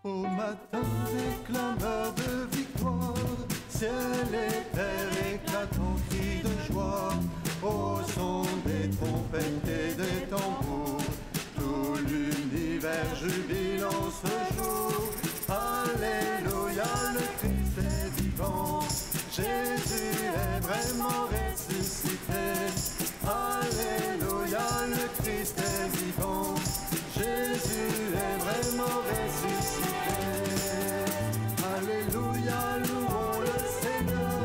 Au matin des clameurs de victoire, ciel et terre éclatent en cris de joie. Au son des trompettes et des tambours, tout l'univers jubile en ce jour. Alléluia, le Christ est vivant, Jésus est vraiment ressuscité. Alléluia, le Christ est vivant, Jésus est vraiment ressuscité. Alléluia, louons le Seigneur,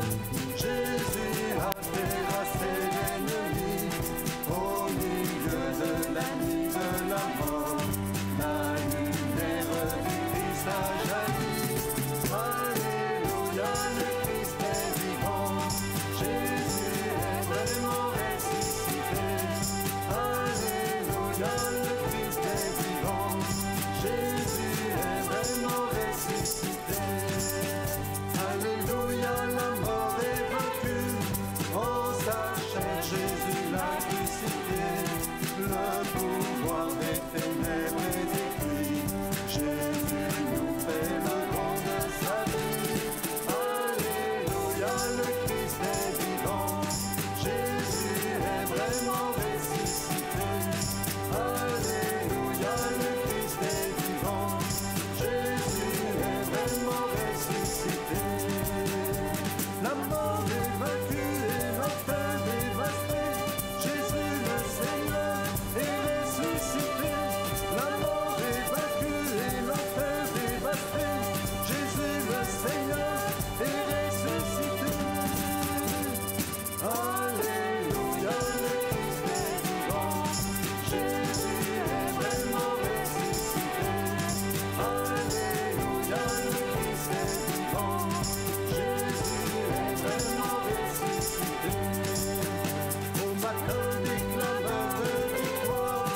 Jésus a terrassé l'ennemi. Au milieu de la nuit de la mort, la lumière du Christ a jailli. Alléluia, le Christ est vivant, Jésus est vraiment ressuscité. Alléluia, le Christ est vivant, Jésus est vraiment ressuscité. Alléluia, la mort est vaincue, en sa chair Jésus l'a crucifié. Le pouvoir des ténèbres est détruit, Jésus nous fait le don de sa vie. Alléluia, le Christ est vivant, Jésus est vraiment ressuscité. Alléluia, le Christ est vivant, Jésus est vraiment ressuscité. La mort est vaincue et l'enfer dévasté, Jésus le Seigneur est ressuscité. La mort est vaincue et l'enfer dévasté, Jésus le Seigneur est ressuscité. Alléluia, le Christ est vivant, Jésus est vraiment ressuscité. Alléluia, le Christ est vivant, Jésus est vraiment ressuscité. Au matin des clameurs de victoire,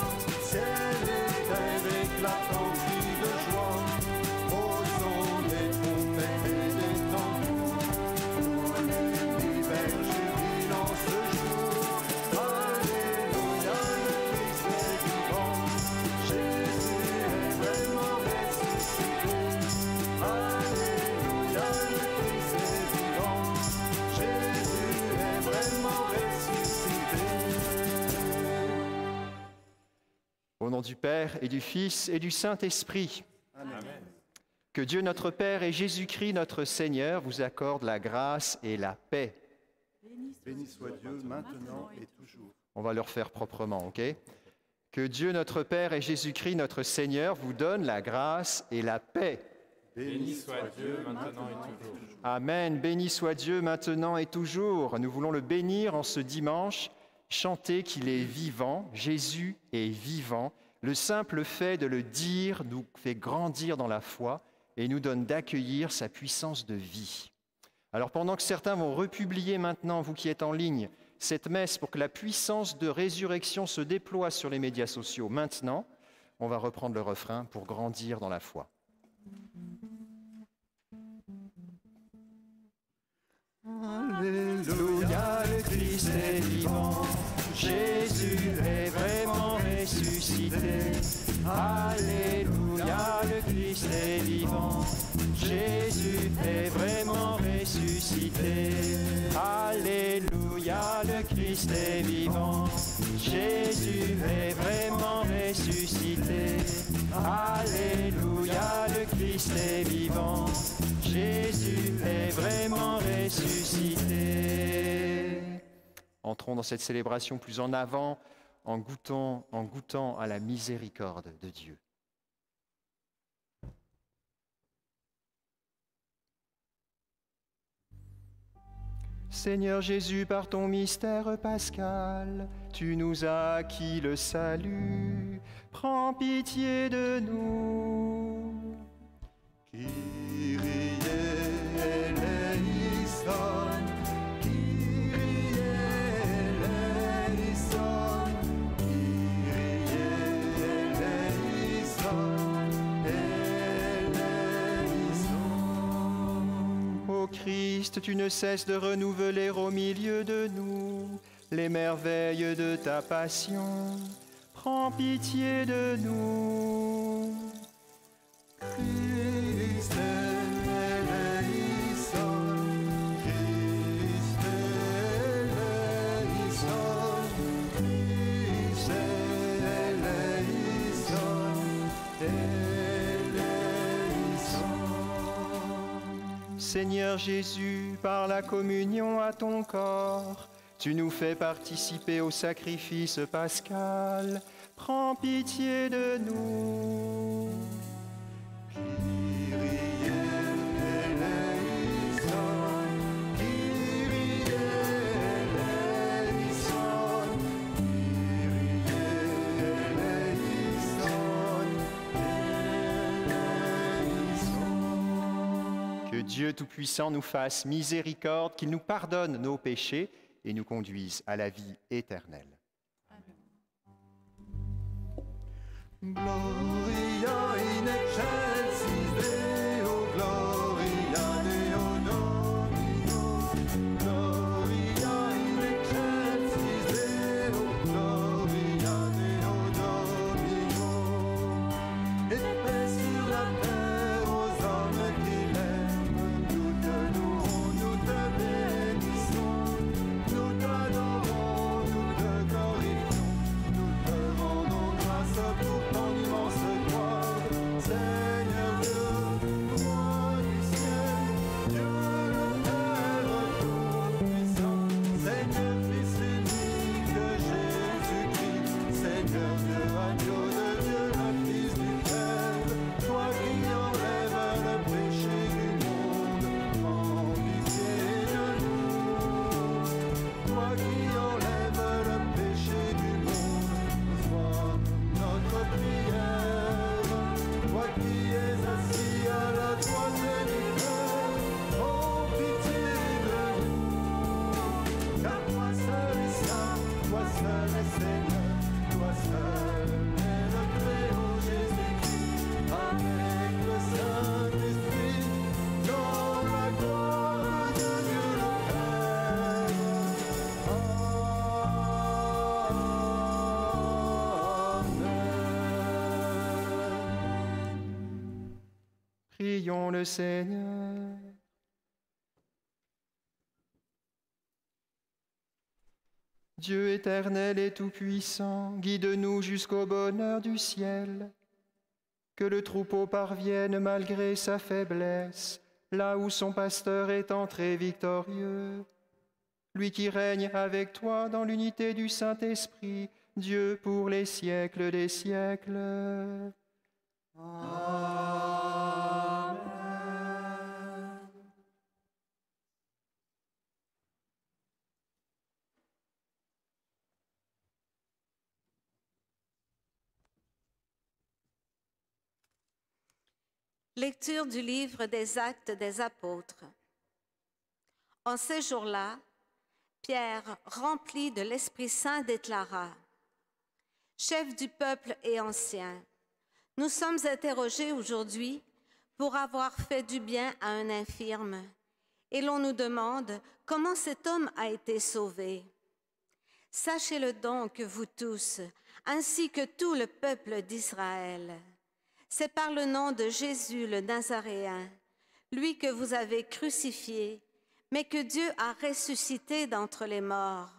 ciel et terre éclatent en cris de joie. Au son des trompettes et des tambours, tout l'univers jubile en ce jour. Alléluia, le Christ est vivant, Jésus est vraiment ressuscité. Alléluia, le Christ est vivant, Jésus est vraiment ressuscité. Au nom du Père et du Fils et du Saint-Esprit, Amen. que Dieu notre Père et Jésus-Christ notre Seigneur vous accordent la grâce et la paix. Béni soit Dieu maintenant et toujours. On va le refaire proprement, ok? Que Dieu notre Père et Jésus-Christ notre Seigneur vous donnent la grâce et la paix. Béni soit Dieu maintenant et toujours. Amen. Béni soit Dieu maintenant et toujours. Nous voulons le bénir en ce dimanche, chanter qu'il est vivant, Jésus est vivant. Le simple fait de le dire nous fait grandir dans la foi et nous donne d'accueillir sa puissance de vie. Alors pendant que certains vont republier maintenant, vous qui êtes en ligne, cette messe pour que la puissance de résurrection se déploie sur les médias sociaux, maintenant, on va reprendre le refrain pour grandir dans la foi. Alléluia, le Christ est vivant, Jésus est vraiment ressuscité. Alléluia, le Christ est vivant, Jésus est vraiment ressuscité. Alléluia, le Christ est vivant, Jésus est vraiment ressuscité. Alléluia, le Christ est vivant, Jésus est vraiment ressuscité. Entrons dans cette célébration plus en avant, en goûtant à la miséricorde de Dieu. Seigneur Jésus, par ton mystère pascal, tu nous as acquis le salut. Prends pitié de nous. Kyrie eleison, Kyrie eleison, Kyrie eleison, Ô Christ, tu ne cesses de renouveler au milieu de nous les merveilles de ta passion. Prends pitié de nous. Kyrie Seigneur Jésus, par la communion à ton corps, tu nous fais participer au sacrifice pascal. Prends pitié de nous. Que Dieu Tout-Puissant nous fasse miséricorde, qu'il nous pardonne nos péchés et nous conduise à la vie éternelle. Gloria in excelsis Deo, gloria Deo Domino. Gloria in excelsis Deo, gloria Deo Domino. Et paix sur la terre aux hommes qui l'aiment. Nous te louons, nous te bénissons. Nous t'adorons, nous te glorifions. Nous te rendons grâce pour ton immense gloire. Seigneur Dieu, roi du ciel, Dieu le Père Tout-Puissant, Seigneur Fils unique de Jésus-Christ, Seigneur Dieu, agneau de Dieu, le Fils du Père, toi qui enlèves le péché du monde, prends pitié de nous. Toi qui enlèves le péché du monde, sois notre prière. Toi qui es assis à la droite du Père, prends pitié de nous. Car toi seul est saint, toi seul est Seigneur, toi seul est le Très-Haut Jésus-Christ, avec le Saint-Esprit, dans la gloire de Dieu le Père. Amen. Prions le Seigneur. Dieu éternel et tout-puissant, guide-nous jusqu'au bonheur du ciel. Que le troupeau parvienne malgré sa faiblesse, là où son pasteur est entré victorieux. Lui qui règne avec toi dans l'unité du Saint-Esprit, Dieu pour les siècles des siècles. Lecture du livre des Actes des Apôtres. En ces jours-là, Pierre, rempli de l'Esprit Saint, déclara: « Chef du peuple et anciens, nous sommes interrogés aujourd'hui pour avoir fait du bien à un infirme, et l'on nous demande comment cet homme a été sauvé. Sachez-le donc, vous tous, ainsi que tout le peuple d'Israël. C'est par le nom de Jésus le Nazaréen, lui que vous avez crucifié, mais que Dieu a ressuscité d'entre les morts.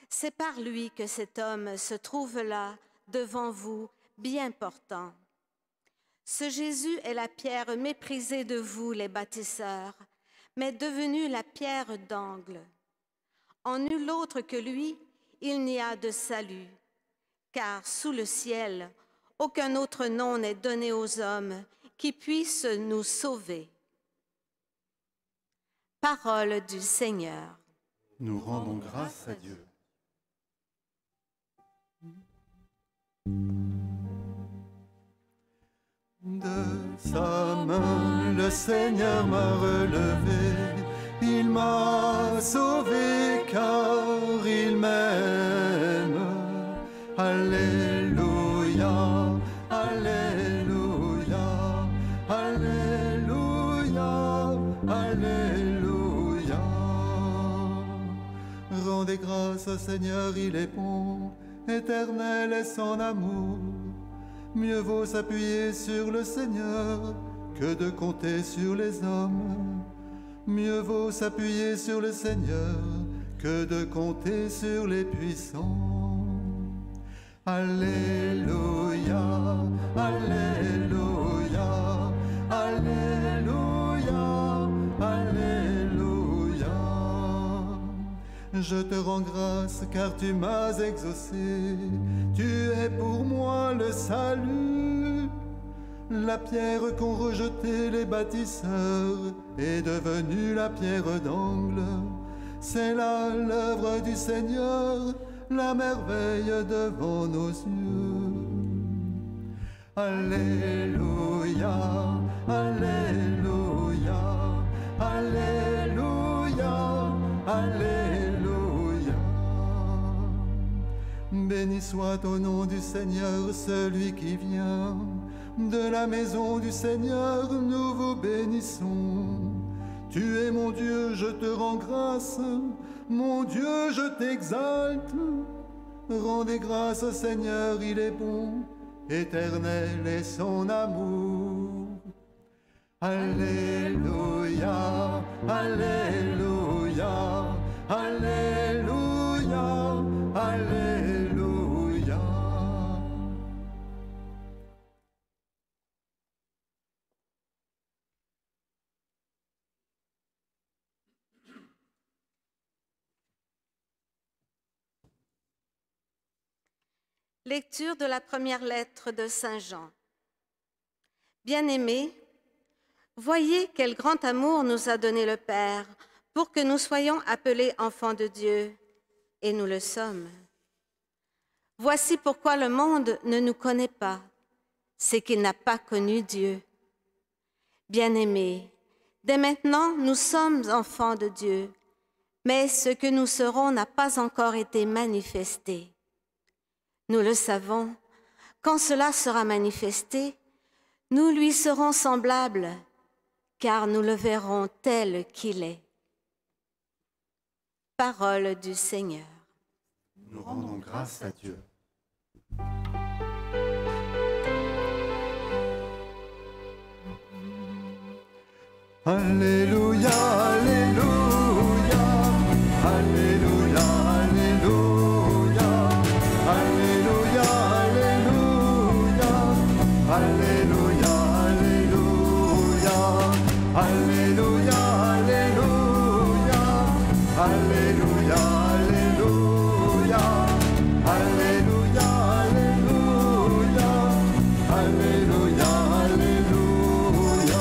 C'est par lui que cet homme se trouve là, devant vous, bien portant. Ce Jésus est la pierre méprisée de vous, les bâtisseurs, mais devenue la pierre d'angle. En nul autre que lui, il n'y a de salut, car sous le ciel, aucun autre nom n'est donné aux hommes qui puisse nous sauver. » Parole du Seigneur. Nous rendons grâce à Dieu. De sa main, le Seigneur m'a relevé, il m'a sauvé car il m'aime. Alléluia, Alléluia, Alléluia, Alléluia. Rendez grâce au Seigneur, il est bon, éternel est son amour. Mieux vaut s'appuyer sur le Seigneur que de compter sur les hommes. Mieux vaut s'appuyer sur le Seigneur que de compter sur les puissants. Alléluia, Alléluia, Alléluia, Alléluia. Je te rends grâce car tu m'as exaucé. Tu es pour moi le salut. La pierre qu'ont rejetée les bâtisseurs est devenue la pierre d'angle. C'est là l'œuvre du Seigneur, la merveille devant nos yeux. Alléluia, Alléluia, Alléluia, Alléluia. Béni soit au nom du Seigneur, celui qui vient. De la maison du Seigneur, nous vous bénissons. Tu es mon Dieu, je te rends grâce. Mon Dieu, je t'exalte. Rendez grâce au Seigneur, il est bon. Éternel est son amour. Alléluia, Alléluia, Alléluia, Alléluia. Lecture de la première lettre de Saint Jean. Bien-aimés, voyez quel grand amour nous a donné le Père pour que nous soyons appelés enfants de Dieu, et nous le sommes. Voici pourquoi le monde ne nous connaît pas, c'est qu'il n'a pas connu Dieu. Bien-aimés, dès maintenant nous sommes enfants de Dieu, mais ce que nous serons n'a pas encore été manifesté. Nous le savons, quand cela sera manifesté, nous lui serons semblables, car nous le verrons tel qu'il est. Parole du Seigneur. Nous rendons grâce à Dieu. Alléluia, Alléluia, Alléluia, Alléluia, Alléluia, Alléluia, Alléluia, Alléluia, Alléluia, Alléluia, Alléluia, Alléluia, Alléluia, Alléluia, Alléluia.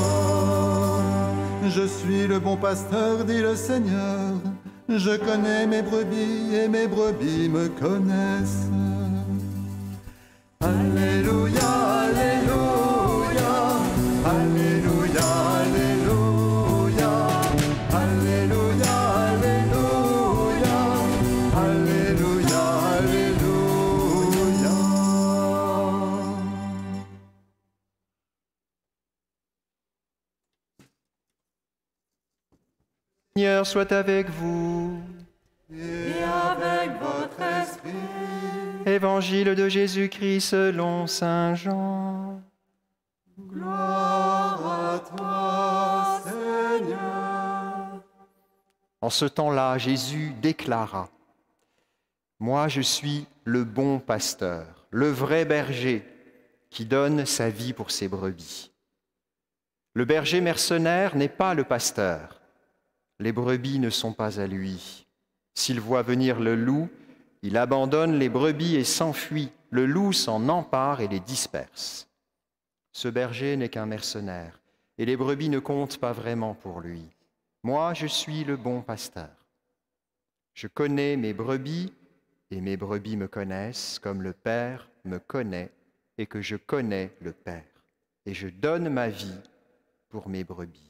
Je suis le bon pasteur, dit le Seigneur. Je connais mes brebis et mes brebis me connaissent. Alléluia, Alléluia, Alléluia, Alléluia, Alléluia, Alléluia, Alléluia, Alléluia. Seigneur soit avec vous. Et avec votre esprit. Évangile de Jésus-Christ selon Saint Jean. Gloire à toi, Seigneur. En ce temps-là, Jésus déclara : Moi, je suis le bon pasteur, le vrai berger, qui donne sa vie pour ses brebis. Le berger mercenaire n'est pas le pasteur. Les brebis ne sont pas à lui. S'il voit venir le loup, il abandonne les brebis et s'enfuit. Le loup s'en empare et les disperse. Ce berger n'est qu'un mercenaire, et les brebis ne comptent pas vraiment pour lui. Moi, je suis le bon pasteur. Je connais mes brebis, et mes brebis me connaissent, comme le Père me connaît, et que je connais le Père. Et je donne ma vie pour mes brebis.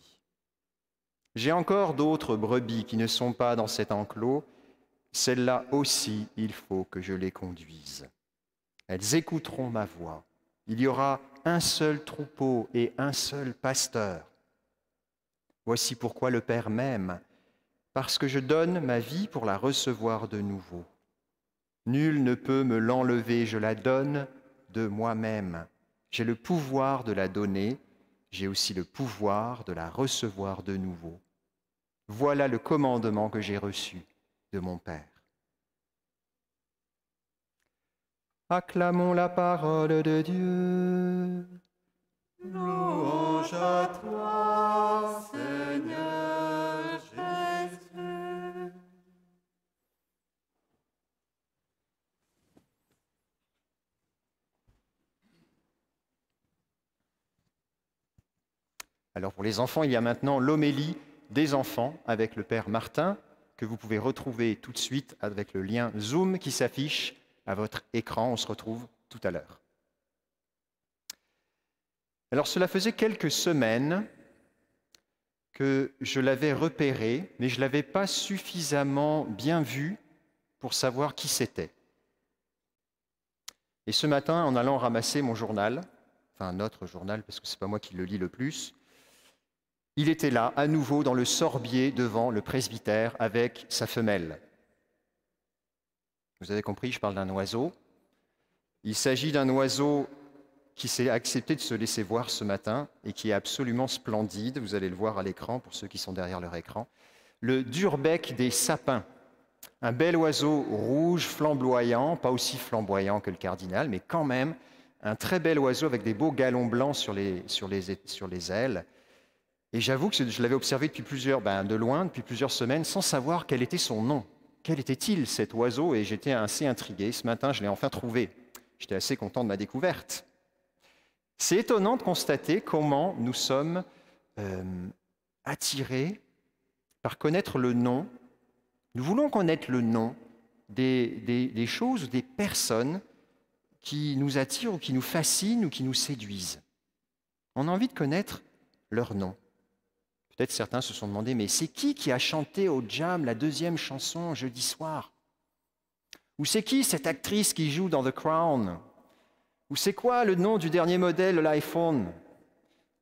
J'ai encore d'autres brebis qui ne sont pas dans cet enclos. Celles-là aussi, il faut que je les conduise. Elles écouteront ma voix. Il y aura un seul troupeau et un seul pasteur. Voici pourquoi le Père m'aime, parce que je donne ma vie pour la recevoir de nouveau. Nul ne peut me l'enlever, je la donne de moi-même. J'ai le pouvoir de la donner, j'ai aussi le pouvoir de la recevoir de nouveau. Voilà le commandement que j'ai reçu de mon Père. Acclamons la parole de Dieu. Louange à toi, Seigneur Jésus. Alors pour les enfants, il y a maintenant l'homélie des enfants avec le Père Martin, que vous pouvez retrouver tout de suite avec le lien Zoom qui s'affiche à votre écran. On se retrouve tout à l'heure. Alors cela faisait quelques semaines que je l'avais repéré, mais je ne l'avais pas suffisamment bien vu pour savoir qui c'était. Et ce matin, en allant ramasser mon journal, enfin notre journal, parce que ce n'est pas moi qui le lis le plus, il était là, à nouveau, dans le sorbier devant le presbytère avec sa femelle. Vous avez compris, je parle d'un oiseau. Il s'agit d'un oiseau qui s'est accepté de se laisser voir ce matin et qui est absolument splendide. Vous allez le voir à l'écran pour ceux qui sont derrière leur écran. Le dur-bec des sapins. Un bel oiseau rouge flamboyant, pas aussi flamboyant que le cardinal, mais quand même un très bel oiseau avec des beaux galons blancs sur les ailes. Et j'avoue que je l'avais observé de loin, depuis plusieurs semaines, sans savoir quel était son nom. Quel était-il cet oiseau? Et j'étais assez intrigué. Ce matin, je l'ai enfin trouvé. J'étais assez content de ma découverte. C'est étonnant de constater comment nous sommes attirés par connaître le nom. Nous voulons connaître le nom des choses ou des personnes qui nous attirent ou qui nous fascinent ou qui nous séduisent. On a envie de connaître leur nom. Peut-être certains se sont demandé, mais c'est qui a chanté au Jam la deuxième chanson jeudi soir? Ou c'est qui cette actrice qui joue dans The Crown? Ou c'est quoi le nom du dernier modèle de l'iPhone?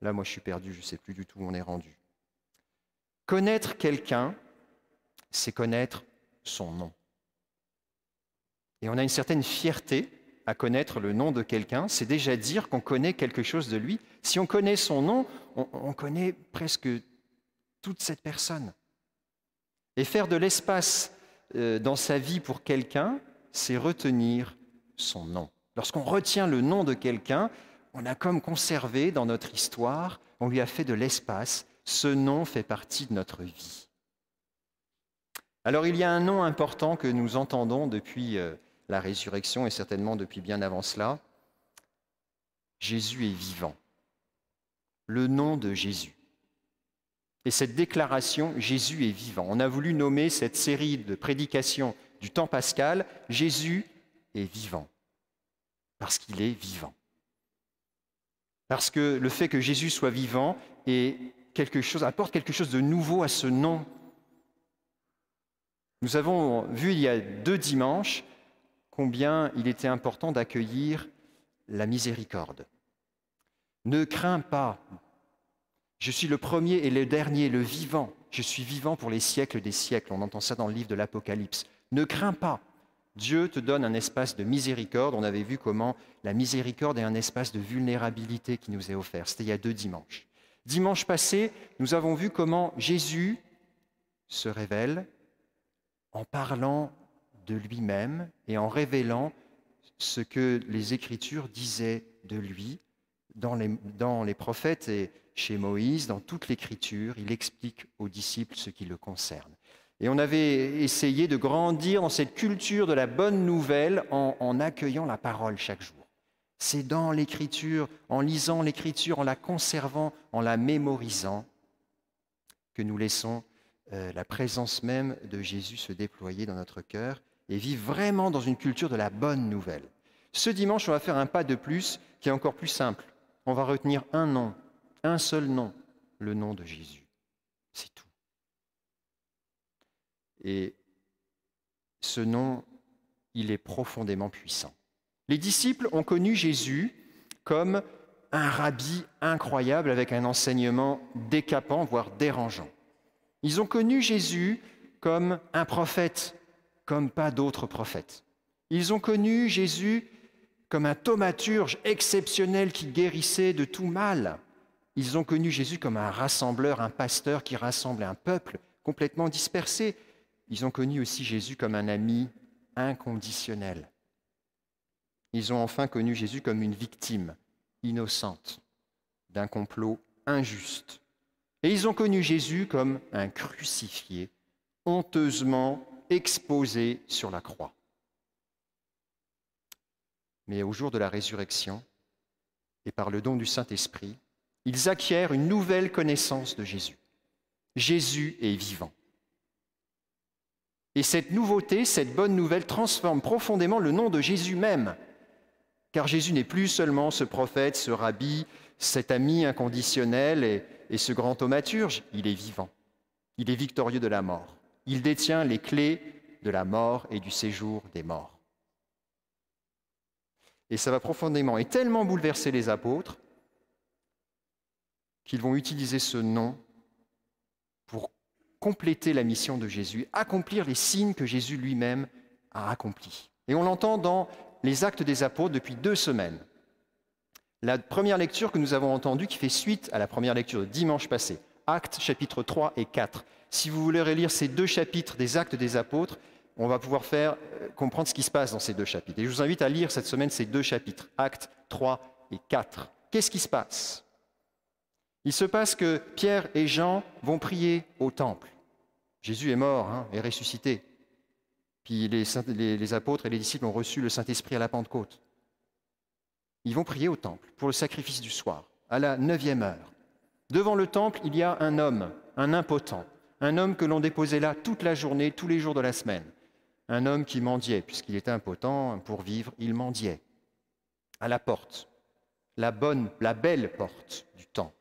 Là, moi, je suis perdu, je ne sais plus du tout où on est rendu. Connaître quelqu'un, c'est connaître son nom. Et on a une certaine fierté à connaître le nom de quelqu'un, c'est déjà dire qu'on connaît quelque chose de lui. Si on connaît son nom, on connaît presque toute cette personne. Et faire de l'espace dans sa vie pour quelqu'un, c'est retenir son nom. Lorsqu'on retient le nom de quelqu'un, on a comme conservé dans notre histoire, on lui a fait de l'espace, ce nom fait partie de notre vie. Alors il y a un nom important que nous entendons depuis la résurrection et certainement depuis bien avant cela. Jésus est vivant. Le nom de Jésus. Et cette déclaration, Jésus est vivant. On a voulu nommer cette série de prédications du temps pascal, Jésus est vivant. Parce qu'il est vivant. Parce que le fait que Jésus soit vivant apporte quelque chose de nouveau à ce nom. Nous avons vu il y a 2 dimanches combien il était important d'accueillir la miséricorde. Ne crains pas. Je suis le premier et le dernier, le vivant. Je suis vivant pour les siècles des siècles. On entend ça dans le livre de l'Apocalypse. Ne crains pas. Dieu te donne un espace de miséricorde. On avait vu comment la miséricorde est un espace de vulnérabilité qui nous est offert. C'était il y a 2 dimanches. Dimanche passé, nous avons vu comment Jésus se révèle en parlant de lui-même et en révélant ce que les Écritures disaient de lui dans les prophètes et chez Moïse, dans toute l'Écriture, il explique aux disciples ce qui le concerne. Et on avait essayé de grandir dans cette culture de la bonne nouvelle en accueillant la parole chaque jour. C'est dans l'Écriture, en lisant l'Écriture, en la conservant, en la mémorisant, que nous laissons la présence même de Jésus se déployer dans notre cœur et vivre vraiment dans une culture de la bonne nouvelle. Ce dimanche, on va faire un pas de plus qui est encore plus simple. On va retenir un nom, un seul nom, le nom de Jésus. C'est tout. Et ce nom, il est profondément puissant. Les disciples ont connu Jésus comme un rabbi incroyable avec un enseignement décapant, voire dérangeant. Ils ont connu Jésus comme un prophète, comme pas d'autres prophètes. Ils ont connu Jésus comme un thaumaturge exceptionnel qui guérissait de tout mal. Ils ont connu Jésus comme un rassembleur, un pasteur qui rassemble un peuple complètement dispersé. Ils ont connu aussi Jésus comme un ami inconditionnel. Ils ont enfin connu Jésus comme une victime innocente d'un complot injuste. Et ils ont connu Jésus comme un crucifié, honteusement exposé sur la croix. Mais au jour de la résurrection, et par le don du Saint-Esprit, Ils acquièrent une nouvelle connaissance de Jésus. Jésus est vivant. Et cette nouveauté, cette bonne nouvelle transforme profondément le nom de Jésus même. Car Jésus n'est plus seulement ce prophète, ce rabbi, cet ami inconditionnel et ce grand thaumaturge. Il est vivant. Il est victorieux de la mort. Il détient les clés de la mort et du séjour des morts. Et ça va profondément et tellement bouleverser les apôtres qu'ils vont utiliser ce nom pour compléter la mission de Jésus, accomplir les signes que Jésus lui-même a accomplis. Et on l'entend dans les Actes des Apôtres depuis 2 semaines. La première lecture que nous avons entendue, qui fait suite à la première lecture de dimanche passé, Actes chapitres 3 et 4. Si vous voulez relire ces 2 chapitres des Actes des Apôtres, on va pouvoir comprendre ce qui se passe dans ces 2 chapitres. Et je vous invite à lire cette semaine ces 2 chapitres, Actes 3 et 4. Qu'est-ce qui se passe ? Il se passe que Pierre et Jean vont prier au temple. Jésus est mort, est ressuscité. Puis les apôtres et les disciples ont reçu le Saint-Esprit à la Pentecôte. Ils vont prier au temple pour le sacrifice du soir, à la 9e heure. Devant le temple, il y a un homme, un impotent, un homme que l'on déposait là toute la journée, tous les jours de la semaine. Un homme qui mendiait, puisqu'il était impotent, pour vivre, il mendiait. À la porte, la belle porte du temple.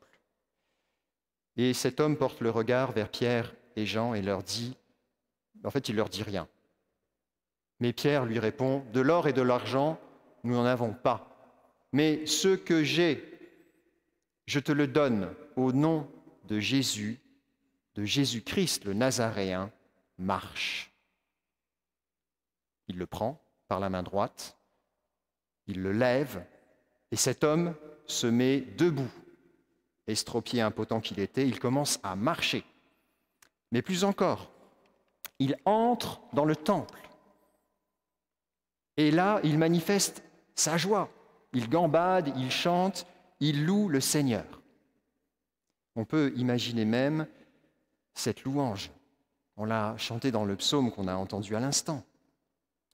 Et cet homme porte le regard vers Pierre et Jean et leur dit, il leur dit rien. Mais Pierre lui répond, de l'or et de l'argent, nous n'en avons pas. Mais ce que j'ai, je te le donne au nom de Jésus, de Jésus-Christ le Nazaréen, marche. Il le prend par la main droite, il le lève, et cet homme se met debout. Estropié impotent qu'il était, il commence à marcher. Mais plus encore, il entre dans le temple. Et là, il manifeste sa joie. Il gambade, il chante, il loue le Seigneur. On peut imaginer même cette louange. On l'a chantée dans le psaume qu'on a entendu à l'instant.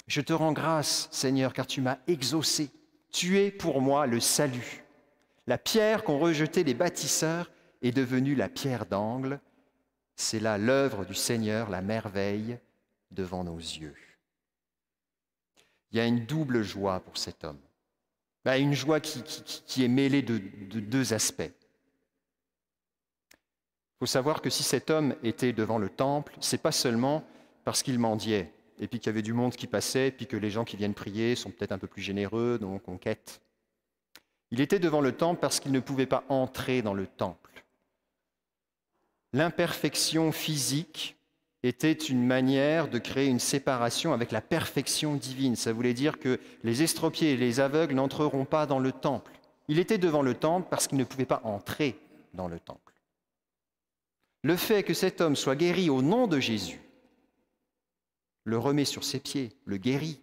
Je te rends grâce, Seigneur, car tu m'as exaucé. Tu es pour moi le salut. La pierre qu'ont rejetée les bâtisseurs est devenue la pierre d'angle. C'est là l'œuvre du Seigneur, la merveille devant nos yeux. Il y a une double joie pour cet homme. Une joie qui est mêlée de 2 aspects. Il faut savoir que si cet homme était devant le temple, ce n'est pas seulement parce qu'il mendiait, et puis qu'il y avait du monde qui passait, et puis que les gens qui viennent prier sont peut-être un peu plus généreux, donc on quête. Il était devant le temple parce qu'il ne pouvait pas entrer dans le temple. L'imperfection physique était une manière de créer une séparation avec la perfection divine. Ça voulait dire que les estropiés et les aveugles n'entreront pas dans le temple. Il était devant le temple parce qu'il ne pouvait pas entrer dans le temple. Le fait que cet homme soit guéri au nom de Jésus le remet sur ses pieds, le guérit,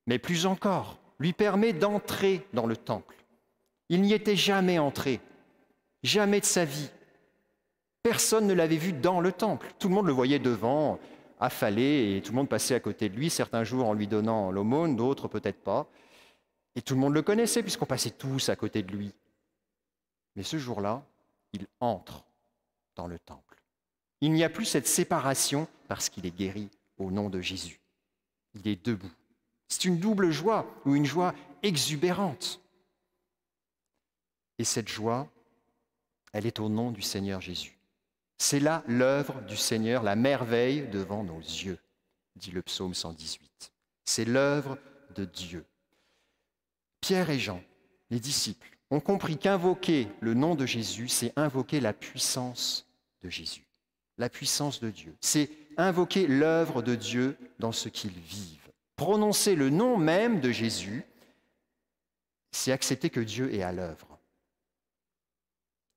mais plus encore, lui permet d'entrer dans le temple. Il n'y était jamais entré, jamais de sa vie. Personne ne l'avait vu dans le temple. Tout le monde le voyait devant, affalé, et tout le monde passait à côté de lui, certains jours en lui donnant l'aumône, d'autres peut-être pas. Et tout le monde le connaissait, puisqu'on passait tous à côté de lui. Mais ce jour-là, il entre dans le temple. Il n'y a plus cette séparation parce qu'il est guéri au nom de Jésus. Il est debout. C'est une double joie, ou une joie exubérante. Et cette joie, elle est au nom du Seigneur Jésus. C'est là l'œuvre du Seigneur, la merveille devant nos yeux, dit le psaume 118. C'est l'œuvre de Dieu. Pierre et Jean, les disciples, ont compris qu'invoquer le nom de Jésus, c'est invoquer la puissance de Jésus, la puissance de Dieu. C'est invoquer l'œuvre de Dieu dans ce qu'ils vivent. Prononcer le nom même de Jésus, c'est accepter que Dieu est à l'œuvre.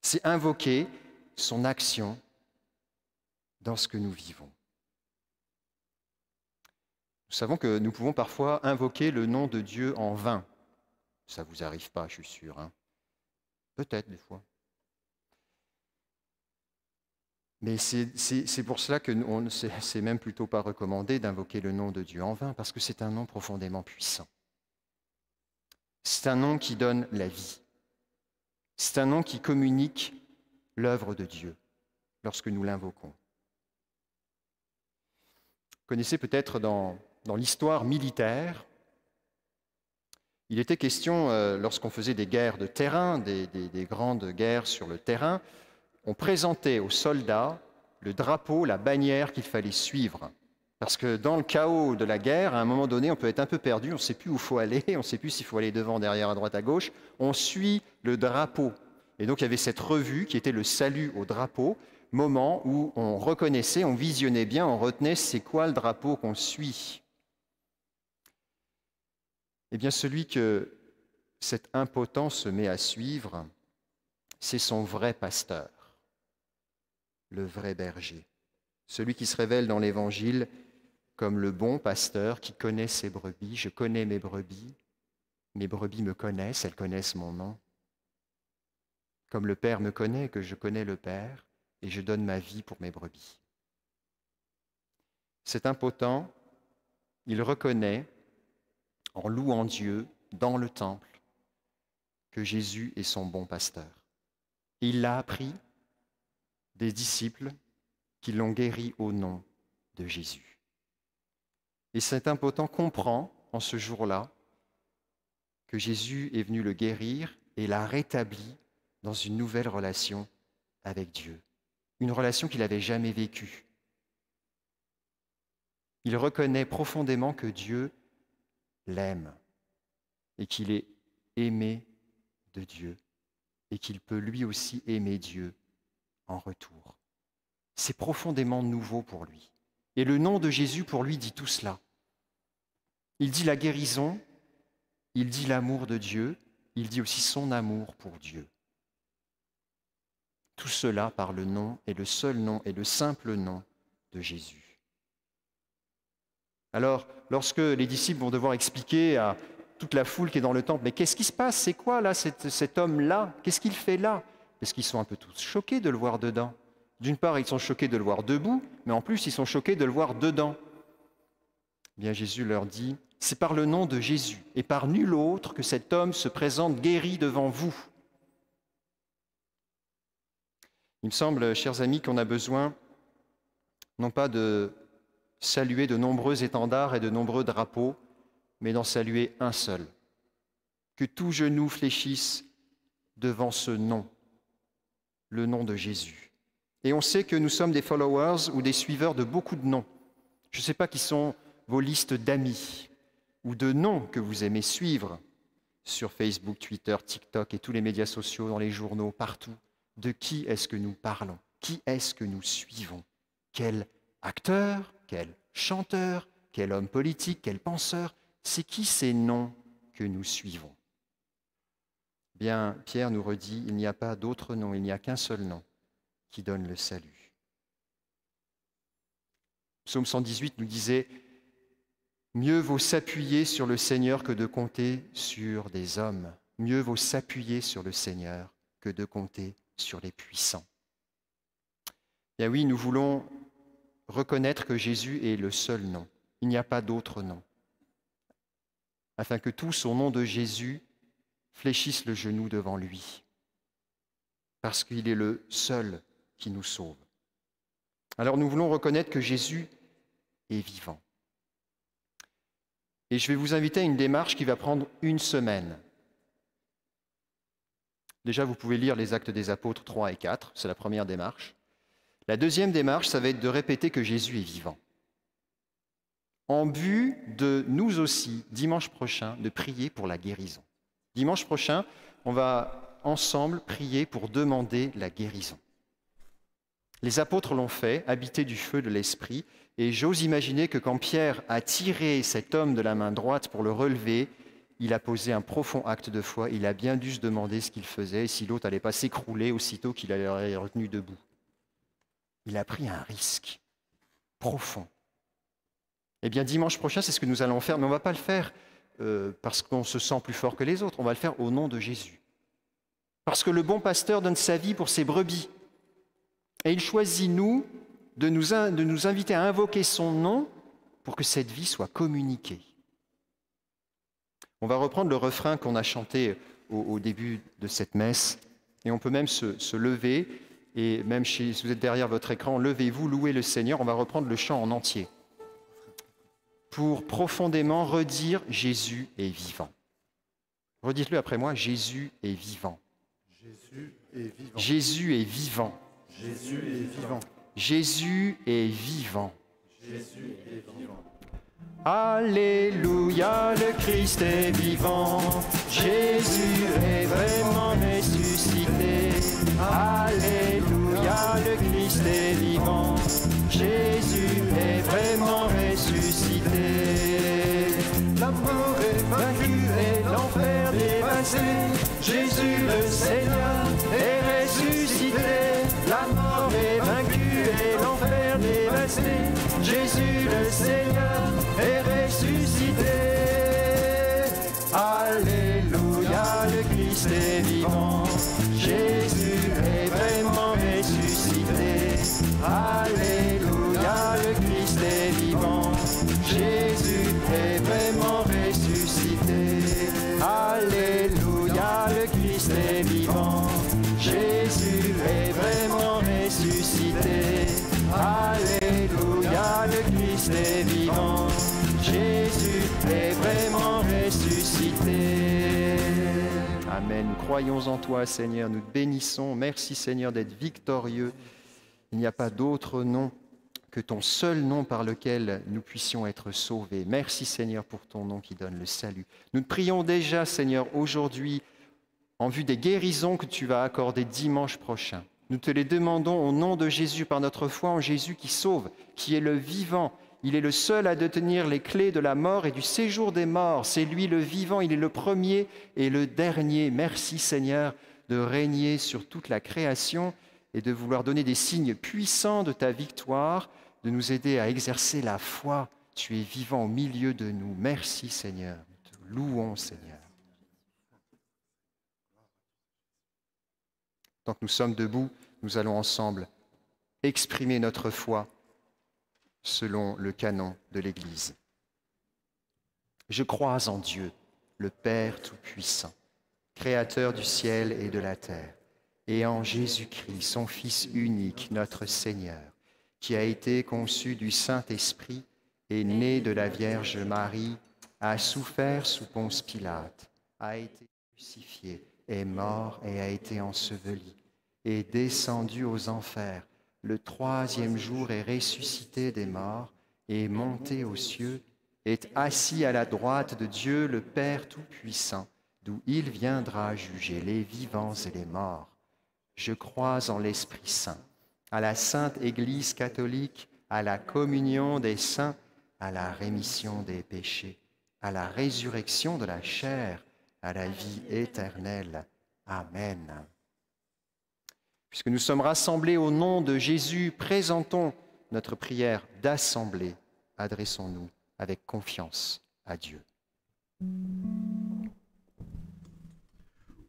C'est invoquer son action dans ce que nous vivons. Nous savons que nous pouvons parfois invoquer le nom de Dieu en vain. Ça ne vous arrive pas, je suis sûr. Peut-être des fois. Mais c'est pour cela que c'est même plutôt pas recommandé d'invoquer le nom de Dieu en vain, parce que c'est un nom profondément puissant. C'est un nom qui donne la vie. C'est un nom qui communique l'œuvre de Dieu lorsque nous l'invoquons. Vous connaissez peut-être dans l'histoire militaire, il était question, lorsqu'on faisait des guerres de terrain, des grandes guerres sur le terrain, on présentait aux soldats le drapeau, la bannière qu'il fallait suivre. Parce que dans le chaos de la guerre, à un moment donné, on peut être un peu perdu, on ne sait plus où il faut aller, on ne sait plus s'il faut aller devant, derrière, à droite, à gauche. On suit le drapeau. Et donc il y avait cette revue qui était le salut au drapeau, moment où on reconnaissait, on visionnait bien, on retenait c'est quoi le drapeau qu'on suit. Eh bien celui que cet impotent se met à suivre, c'est son vrai pasteur, le vrai berger, celui qui se révèle dans l'Évangile comme le bon pasteur qui connaît ses brebis. Je connais mes brebis me connaissent, elles connaissent mon nom. Comme le Père me connaît, que je connais le Père, et je donne ma vie pour mes brebis. Cet impotent, il reconnaît, en louant Dieu dans le temple, que Jésus est son bon pasteur. Et il l'a appris des disciples qui l'ont guéri au nom de Jésus. Et cet impotent comprend, en ce jour-là, que Jésus est venu le guérir et l'a rétabli dans une nouvelle relation avec Dieu, une relation qu'il n'avait jamais vécue. Il reconnaît profondément que Dieu l'aime et qu'il est aimé de Dieu et qu'il peut lui aussi aimer Dieu en retour. C'est profondément nouveau pour lui. Et le nom de Jésus pour lui dit tout cela. Il dit la guérison, il dit l'amour de Dieu, il dit aussi son amour pour Dieu. Tout cela par le nom et le seul nom et le simple nom de Jésus. Alors, lorsque les disciples vont devoir expliquer à toute la foule qui est dans le temple, mais qu'est-ce qui se passe? C'est quoi là, cet homme-là? Qu'est-ce qu'il fait là? Parce qu'ils sont un peu tous choqués de le voir dedans. D'une part, ils sont choqués de le voir debout, mais en plus, ils sont choqués de le voir dedans. Bien, Jésus leur dit, c'est par le nom de Jésus et par nul autre que cet homme se présente guéri devant vous. Il me semble, chers amis, qu'on a besoin, non pas de saluer de nombreux étendards et de nombreux drapeaux, mais d'en saluer un seul. Que tout genou fléchisse devant ce nom, le nom de Jésus. Et on sait que nous sommes des followers ou des suiveurs de beaucoup de noms. Je ne sais pas qui sont vos listes d'amis ou de noms que vous aimez suivre sur Facebook, Twitter, TikTok et tous les médias sociaux, dans les journaux, partout. De qui est-ce que nous parlons? Qui est-ce que nous suivons? Quel acteur? Quel chanteur? Quel homme politique? Quel penseur? C'est qui ces noms que nous suivons? Bien, Pierre nous redit, il n'y a pas d'autre nom, il n'y a qu'un seul nom qui donne le salut. Psaume 118 nous disait « Mieux vaut s'appuyer sur le Seigneur que de compter sur des hommes. Mieux vaut s'appuyer sur le Seigneur que de compter sur les puissants. » Bien oui, nous voulons reconnaître que Jésus est le seul nom. Il n'y a pas d'autre nom. Afin que tous, au nom de Jésus, fléchissent le genou devant lui. Parce qu'il est le seul qui nous sauve. Alors nous voulons reconnaître que Jésus est vivant. Et je vais vous inviter à une démarche qui va prendre une semaine. Déjà, vous pouvez lire les Actes des Apôtres 3 et 4, c'est la première démarche. La deuxième démarche, ça va être de répéter que Jésus est vivant. En vue de nous aussi, dimanche prochain, de prier pour la guérison. Dimanche prochain, on va ensemble prier pour demander la guérison. Les apôtres l'ont fait, habités du feu de l'Esprit, et j'ose imaginer que quand Pierre a tiré cet homme de la main droite pour le relever, il a posé un profond acte de foi, il a bien dû se demander ce qu'il faisait, et si l'autre n'allait pas s'écrouler aussitôt qu'il allait retenu debout. Il a pris un risque profond. Eh bien, dimanche prochain, c'est ce que nous allons faire, mais on ne va pas le faire parce qu'on se sent plus fort que les autres, on va le faire au nom de Jésus. Parce que le bon pasteur donne sa vie pour ses brebis. Et il choisit, nous, de nous inviter à invoquer son nom pour que cette vie soit communiquée. On va reprendre le refrain qu'on a chanté au début de cette messe. Et on peut même se lever, et même si vous êtes derrière votre écran, levez-vous, louez le Seigneur. On va reprendre le chant en entier pour profondément redire « Jésus est vivant ». Redites-le après moi, « Jésus est vivant ». Jésus est vivant. Jésus est vivant. Jésus est vivant. Jésus est vivant. Jésus est vivant. Alléluia, le Christ est vivant. Jésus est vraiment ressuscité. Alléluia, le Christ est vivant. Jésus est vraiment ressuscité. La mort est vaincue et l'enfer dévasté. Jésus le Seigneur est ressuscité. La mort est vaincue et l'enfer dévasté. Jésus le Seigneur est ressuscité. Alléluia, le Christ est vivant. Jésus est vraiment ressuscité. Alléluia, le Christ est vivant. Jésus est vraiment ressuscité. Alléluia, le Christ est vivant. Jésus est vraiment ressuscité. Alléluia, le Christ est vivant. Jésus est vraiment ressuscité. Amen. Nous croyons en toi, Seigneur. Nous te bénissons. Merci, Seigneur, d'être victorieux. Il n'y a pas d'autre nom que ton seul nom par lequel nous puissions être sauvés. Merci, Seigneur, pour ton nom qui donne le salut. Nous te prions déjà, Seigneur, aujourd'hui, en vue des guérisons que tu vas accorder dimanche prochain. Nous te les demandons au nom de Jésus, par notre foi en Jésus qui sauve, qui est le vivant. Il est le seul à détenir les clés de la mort et du séjour des morts. C'est lui le vivant, il est le premier et le dernier. Merci Seigneur de régner sur toute la création et de vouloir donner des signes puissants de ta victoire, de nous aider à exercer la foi. Tu es vivant au milieu de nous. Merci Seigneur. Nous te louons Seigneur. Tant que nous sommes debout, nous allons ensemble exprimer notre foi selon le canon de l'Église. Je crois en Dieu, le Père Tout-Puissant, Créateur du ciel et de la terre, et en Jésus-Christ, son Fils unique, notre Seigneur, qui a été conçu du Saint-Esprit, est né de la Vierge Marie, a souffert sous Ponce Pilate, a été crucifié, est mort et a été enseveli, est descendu aux enfers. Le troisième jour est ressuscité des morts, est monté aux cieux, est assis à la droite de Dieu le Père Tout-Puissant, d'où il viendra juger les vivants et les morts. Je crois en l'Esprit Saint, à la Sainte Église catholique, à la communion des saints, à la rémission des péchés, à la résurrection de la chair, à la vie éternelle. Amen. Puisque nous sommes rassemblés au nom de Jésus, présentons notre prière d'assemblée. Adressons-nous avec confiance à Dieu.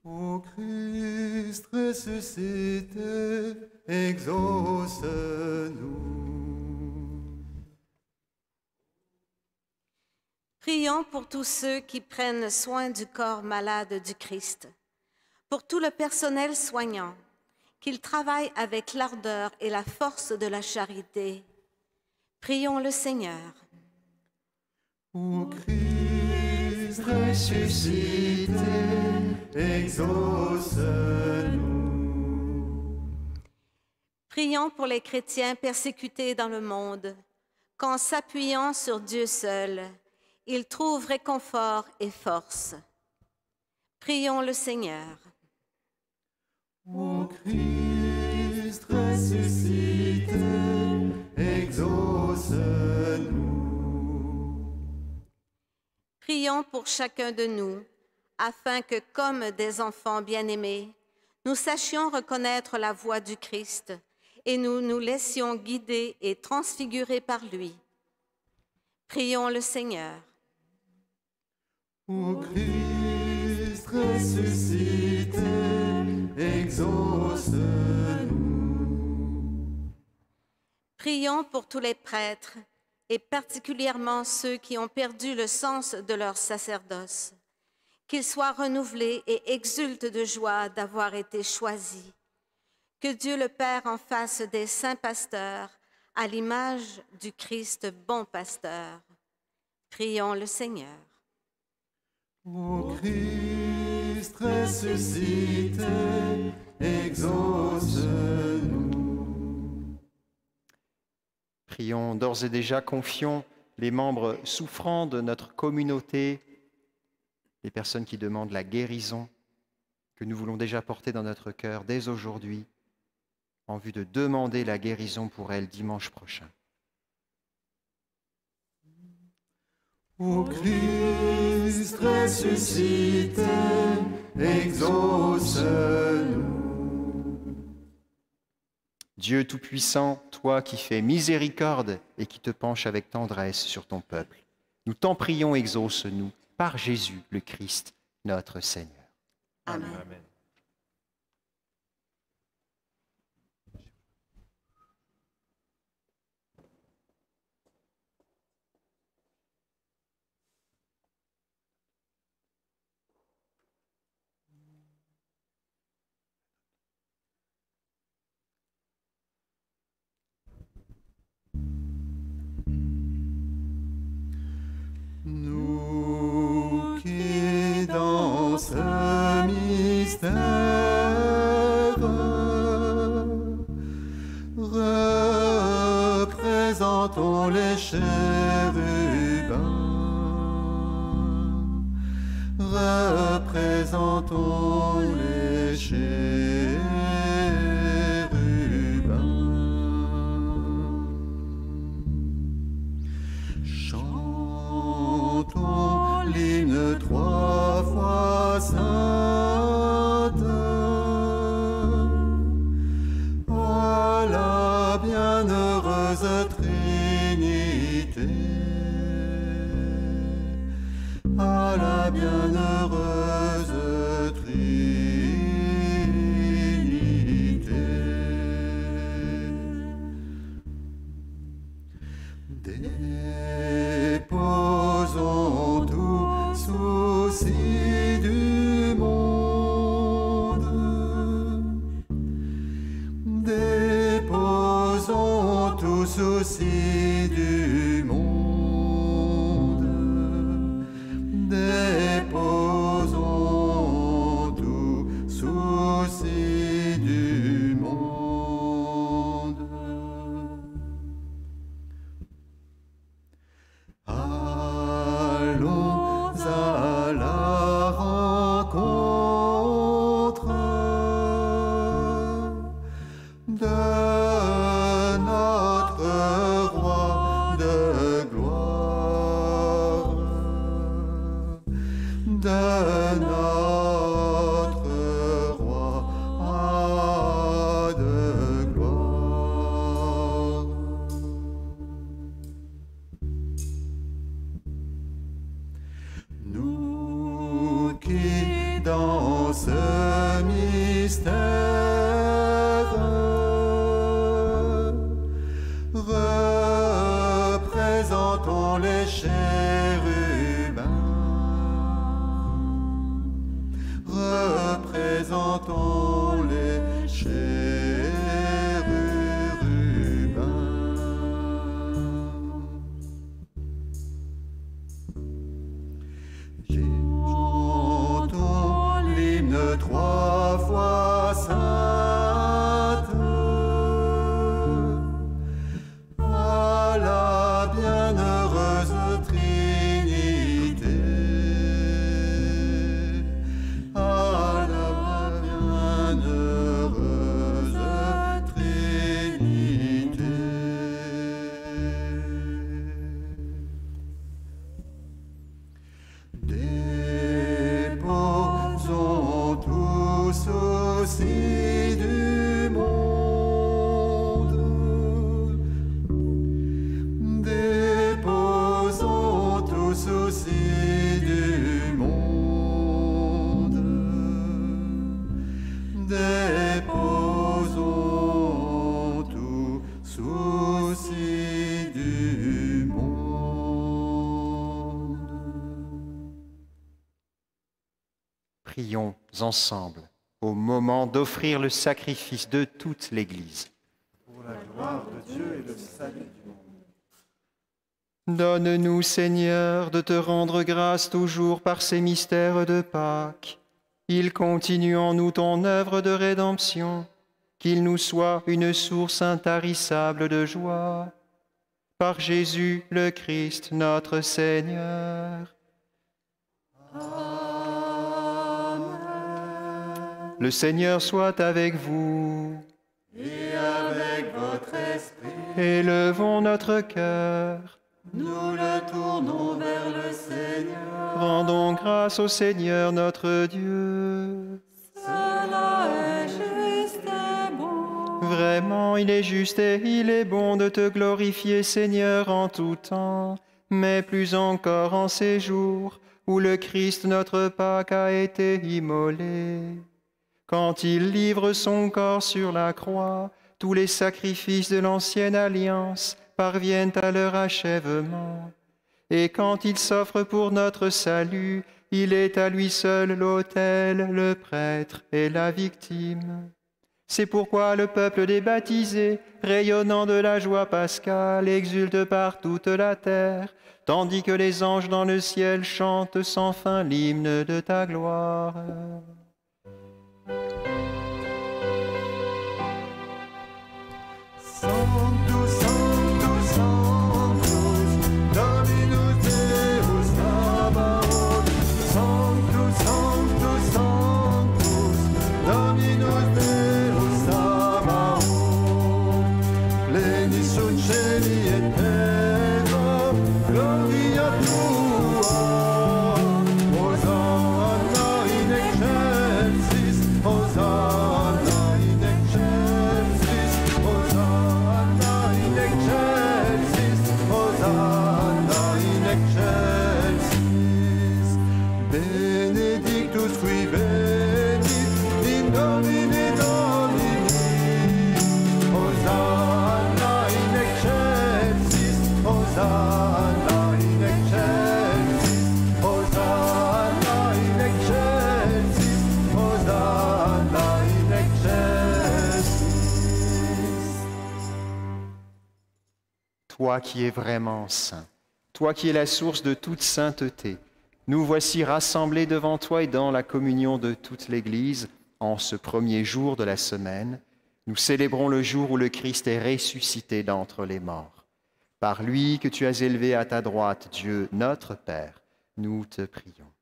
Ô Christ ressuscité, exauce-nous. Prions pour tous ceux qui prennent soin du corps malade du Christ, pour tout le personnel soignant, qu'il travaille avec l'ardeur et la force de la charité. Prions le Seigneur. Ô Christ ressuscité, exauce-nous. Prions pour les chrétiens persécutés dans le monde, qu'en s'appuyant sur Dieu seul, ils trouvent réconfort et force. Prions le Seigneur. Ô Christ ressuscité, exauce-nous. Prions pour chacun de nous, afin que, comme des enfants bien-aimés, nous sachions reconnaître la voix du Christ et nous nous laissions guider et transfigurer par lui. Prions le Seigneur. Ô Christ ressuscité, exauce-nous. Prions pour tous les prêtres, et particulièrement ceux qui ont perdu le sens de leur sacerdoce, qu'il soit renouvelé et exulte de joie d'avoir été choisi. Que Dieu le Père en fasse des saints pasteurs à l'image du Christ bon pasteur. Prions le Seigneur. Ô Christ ressuscité, exauce-nous. Prions d'ores et déjà, confions les membres souffrants de notre communauté, les personnes qui demandent la guérison, que nous voulons déjà porter dans notre cœur dès aujourd'hui, en vue de demander la guérison pour elles dimanche prochain. Ô Christ ressuscité, exauce-nous. Dieu Tout-Puissant, toi qui fais miséricorde et qui te penches avec tendresse sur ton peuple, nous t'en prions, exauce-nous, par Jésus le Christ, notre Seigneur. Amen. Amen. Nous qui dans ce mystère représentons les chérubins, représentons les chérubins. Chantons l'hymne 3 fois sainte à la bienheureuse Trinité, à la bienheureuse Trinité. Déposons tout souci du monde, déposons tout souci du monde, déposons tout souci du monde. Allons à la rencontre de notre roi de gloire, de notre roi de gloire. Nous qui dans ce mystère représentons les chérubins, représentons les chantons l'hymne 3 fois sainte à la bienheureuse Trinité, à la bienheureuse Trinité. Déposons tout Prions ensemble au moment d'offrir le sacrifice de toute l'Église. Pour la gloire de Dieu et le salut du monde. Donne-nous, Seigneur, de te rendre grâce toujours par ces mystères de Pâques. Il continue en nous ton œuvre de rédemption, qu'il nous soit une source intarissable de joie. Par Jésus le Christ, notre Seigneur. Le Seigneur soit avec vous. Et avec votre esprit, Élevons notre cœur. nous le tournons vers le Seigneur. Rendons grâce au Seigneur notre Dieu. Cela est juste et bon. Vraiment, il est juste et il est bon de te glorifier, Seigneur, en tout temps, mais plus encore en ces jours où le Christ, notre Pâque, a été immolé. Quand il livre son corps sur la croix, tous les sacrifices de l'ancienne alliance parviennent à leur achèvement. Et quand il s'offre pour notre salut, il est à lui seul l'autel, le prêtre et la victime. C'est pourquoi le peuple des baptisés, rayonnant de la joie pascale, exulte par toute la terre, tandis que les anges dans le ciel chantent sans fin l'hymne de ta gloire. Sanctus, Sanctus, Sanctus, Dominus Deus Sabaoth. Sanctus, Sanctus, Sanctus, Dominus Deus Sabaoth. Pleni sunt cieli et terra, gloria tua. Hosanna in excelsis, Hosanna in excelsis, Hosanna in excelsis, Hosanna in excelsis. Benedictus qui venit in nomine Domini. Hosanna in excelsis, Hosanna in excelsis, Hosanna in excelsis, Hosanna in excelsis. Toi qui es vraiment saint, toi qui es la source de toute sainteté, nous voici rassemblés devant toi et dans la communion de toute l'Église en ce premier jour de la semaine. Nous célébrons le jour où le Christ est ressuscité d'entre les morts. Par lui que tu as élevé à ta droite, Dieu notre Père, nous te prions.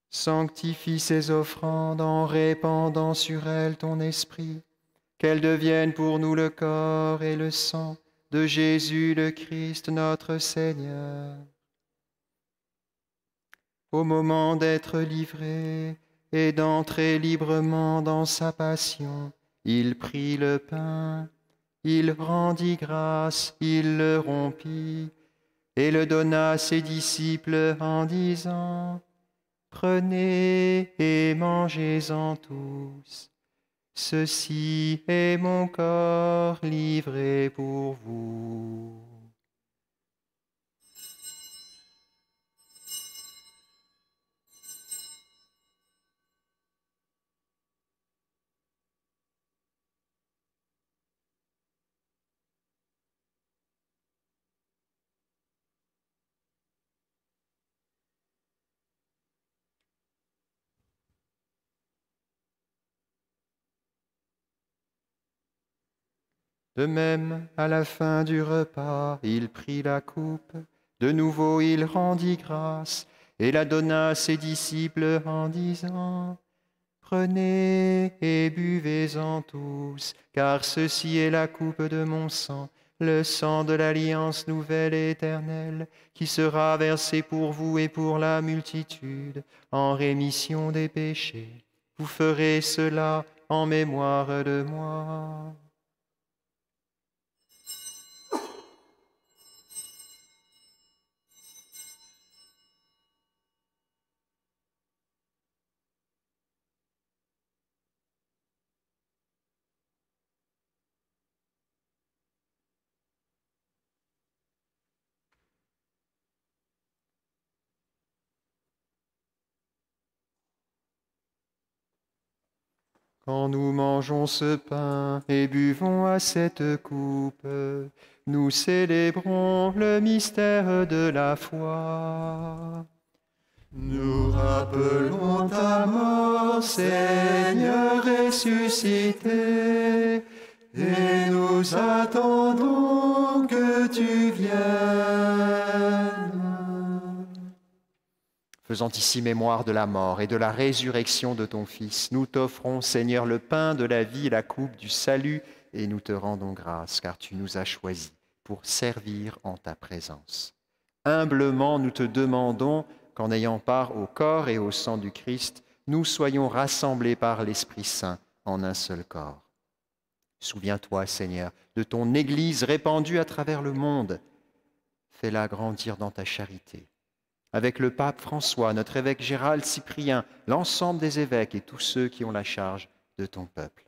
Sanctifie ces offrandes en répandant sur elles ton esprit, qu'elles deviennent pour nous le corps et le sang de Jésus le Christ notre Seigneur. Au moment d'être livré et d'entrer librement dans sa passion, il prit le pain, il rendit grâce, il le rompit et le donna à ses disciples en disant : « Prenez et mangez-en tous. Ceci est mon corps livré pour vous. » De même, à la fin du repas, il prit la coupe. De nouveau, il rendit grâce et la donna à ses disciples en disant : « Prenez et buvez-en tous, car ceci est la coupe de mon sang, le sang de l'alliance nouvelle et éternelle, qui sera versé pour vous et pour la multitude, en rémission des péchés. Vous ferez cela en mémoire de moi. » Quand nous mangeons ce pain et buvons à cette coupe, nous célébrons le mystère de la foi. Nous rappelons ta mort, Seigneur ressuscité, et nous attendons que tu viennes. Faisant ici mémoire de la mort et de la résurrection de ton Fils, nous t'offrons, Seigneur, le pain de la vie et la coupe du salut, et nous te rendons grâce, car tu nous as choisis pour servir en ta présence. Humblement, nous te demandons qu'en ayant part au corps et au sang du Christ, nous soyons rassemblés par l'Esprit Saint en un seul corps. Souviens-toi, Seigneur, de ton Église répandue à travers le monde. Fais-la grandir dans ta charité. Avec le pape François, notre évêque Gérald Cyprien, l'ensemble des évêques et tous ceux qui ont la charge de ton peuple.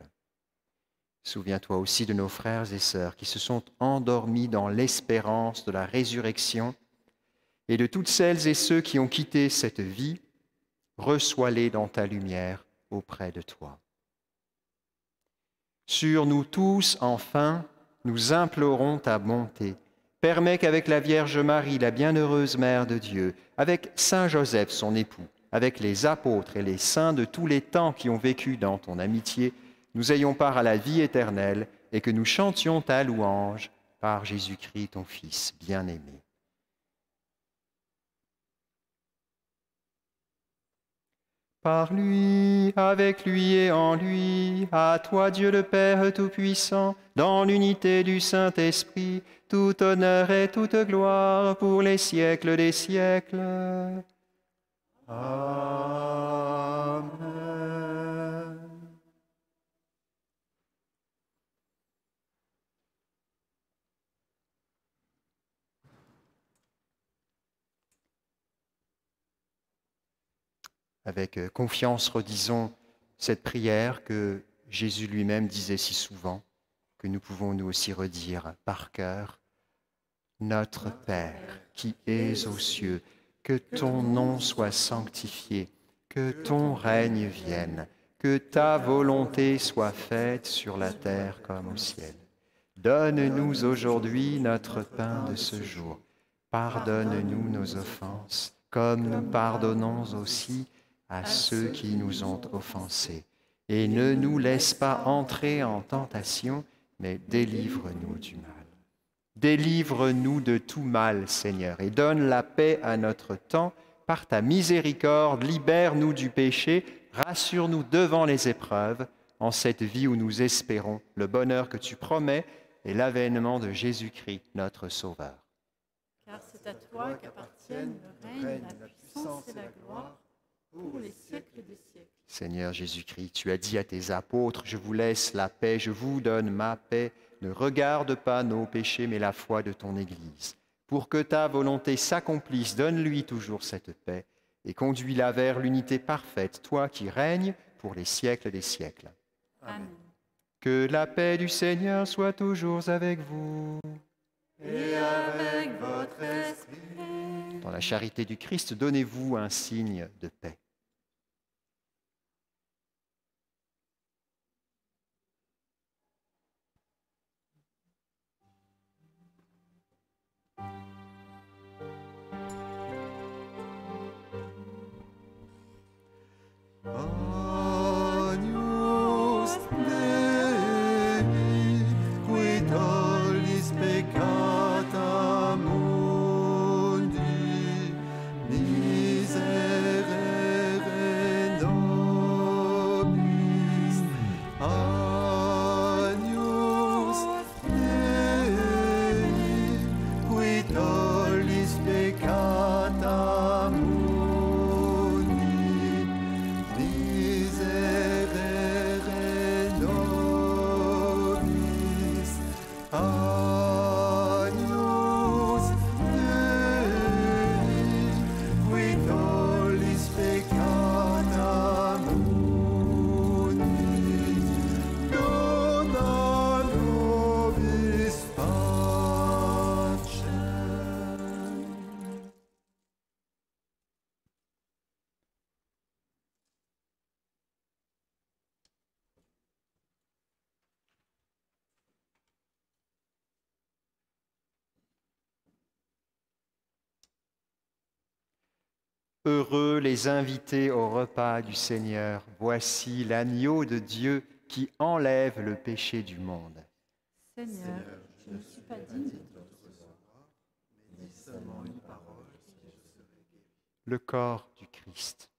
Souviens-toi aussi de nos frères et sœurs qui se sont endormis dans l'espérance de la résurrection et de toutes celles et ceux qui ont quitté cette vie. Reçois-les dans ta lumière auprès de toi. Sur nous tous, enfin, nous implorons ta bonté. Permets qu'avec la Vierge Marie, la bienheureuse Mère de Dieu, avec Saint Joseph, son époux, avec les apôtres et les saints de tous les temps qui ont vécu dans ton amitié, nous ayons part à la vie éternelle et que nous chantions ta louange par Jésus-Christ, ton Fils bien-aimé. Par lui, avec lui et en lui, à toi Dieu le Père Tout-Puissant, dans l'unité du Saint-Esprit, tout honneur et toute gloire pour les siècles des siècles. Amen. Avec confiance, redisons cette prière que Jésus lui-même disait si souvent, que nous pouvons nous aussi redire par cœur. Notre Père, qui es aux cieux, que ton nom soit sanctifié, que ton règne vienne, que ta volonté soit faite sur la terre comme au ciel. Donne-nous aujourd'hui notre pain de ce jour. Pardonne-nous nos offenses, comme nous pardonnons aussi à ceux qui nous ont offensés. Et ne nous laisse pas entrer en tentation, mais délivre-nous du mal. Délivre-nous de tout mal, Seigneur, et donne la paix à notre temps. Par ta miséricorde, libère-nous du péché, rassure-nous devant les épreuves, en cette vie où nous espérons le bonheur que tu promets et l'avènement de Jésus-Christ, notre Sauveur. Car c'est à toi qu'appartiennent le règne, la puissance et la gloire, pour les siècles des siècles. Seigneur Jésus-Christ, tu as dit à tes apôtres, je vous laisse la paix, je vous donne ma paix. Ne regarde pas nos péchés, mais la foi de ton Église. Pour que ta volonté s'accomplisse, donne-lui toujours cette paix et conduis-la vers l'unité parfaite, toi qui règnes pour les siècles des siècles. Amen. Que la paix du Seigneur soit toujours avec vous. Et avec votre esprit. Dans la charité du Christ, donnez-vous un signe de paix. Agnus Dei, qui tollis peccata mundi, miserere Heureux les invités au repas du Seigneur. Voici l'agneau de Dieu qui enlève le péché du monde. Seigneur, je ne suis pas digne de te recevoir, mais dis seulement une parole, et je serai guéri. Le corps du Christ.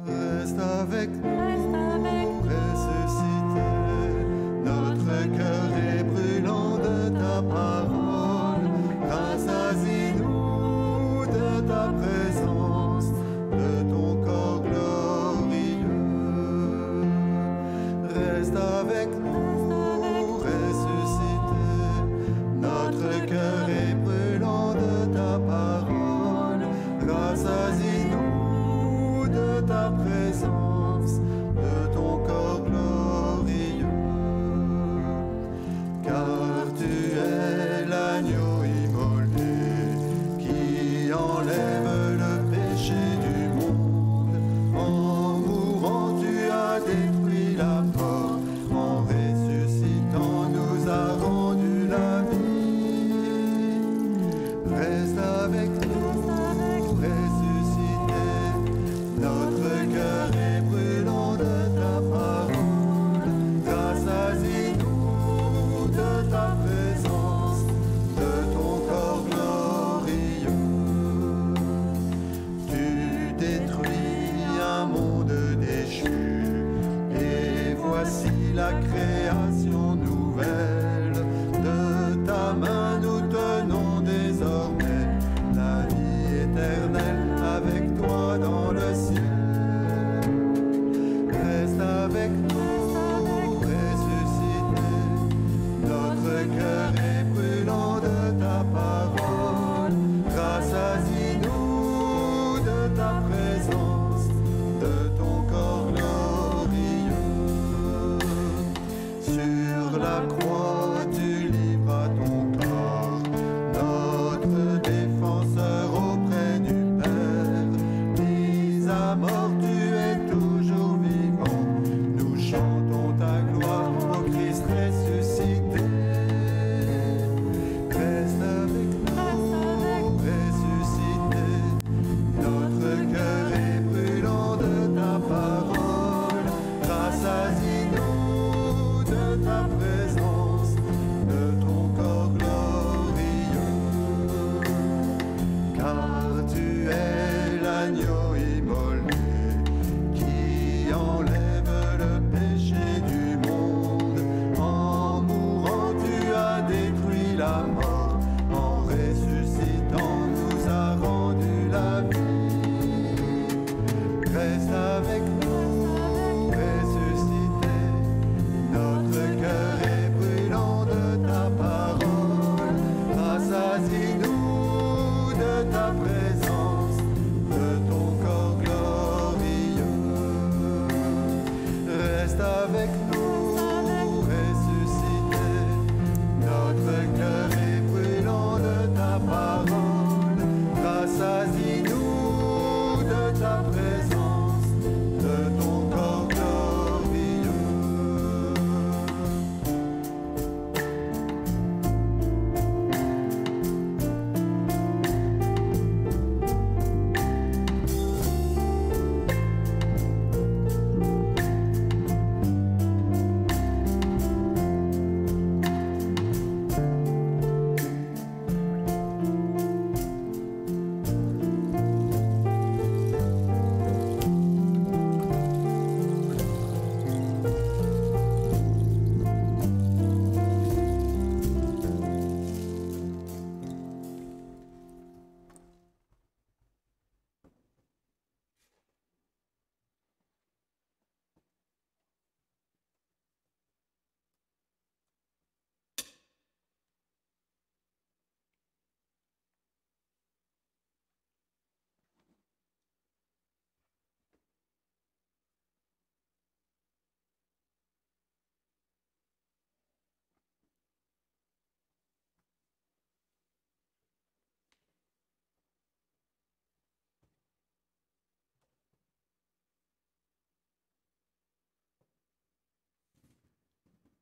Reste avec nous, ressuscité. Notre cœur est brûlant de ta parole. Rassasie-nous de ta présence, de ton corps glorieux. Reste avec nous, ressuscité. Notre cœur est brûlant de ta parole. Rassasie-nous de ta présence, de ton corps glorieux. Car tu es l'agneau immolé qui enlève le péché du monde. En mourant, tu as détruit la mort. En ressuscitant, nous a rendu la vie. Reste avec nous, ressuscité. Notre cœur est brûlant de ta parole. Rassasie-nous de ta présence, de ton corps glorieux. Tu détruis un monde déchu, et voici la création nouvelle. De ta main nous tenons désormais la vie éternelle avec toi dans le ciel. Reste avec nous, ressuscité. Notre cœur est brûlant de ta parole. Rassasie-nous de ta présence, de ton corps glorieux. Sur la croix, tu livras ton corps, notre défenseur auprès du Père. Mis à mort, tu es toujours vivant. Nous chantons ta gloire, ô Christ ressuscité. Reste avec nous, ressuscité. Notre cœur est brûlant de ta parole. Rassasie-nous de ta présence, de ton corps glorieux. Car tu es l'agneau immolé qui enlève le péché du monde. En mourant, tu as détruit la mort. En ressuscitant, nous a rendu la vie. Reste avec nous, ressuscité. Notre cœur est brûlant de ta parole. Rassasie-nous de ta présence, de ton corps glorieux. Reste avec nous, ressuscité. Notre cœur est brûlant de ta parole. Rassasie-nous de ta présence, de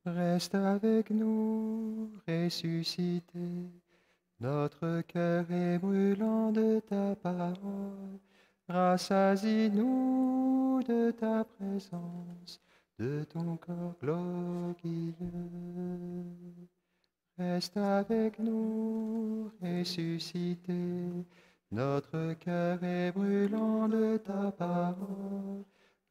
Reste avec nous, ressuscité. Notre cœur est brûlant de ta parole. Rassasie-nous de ta présence, de ton corps glorieux. Reste avec nous, ressuscité. Notre cœur est brûlant de ta parole.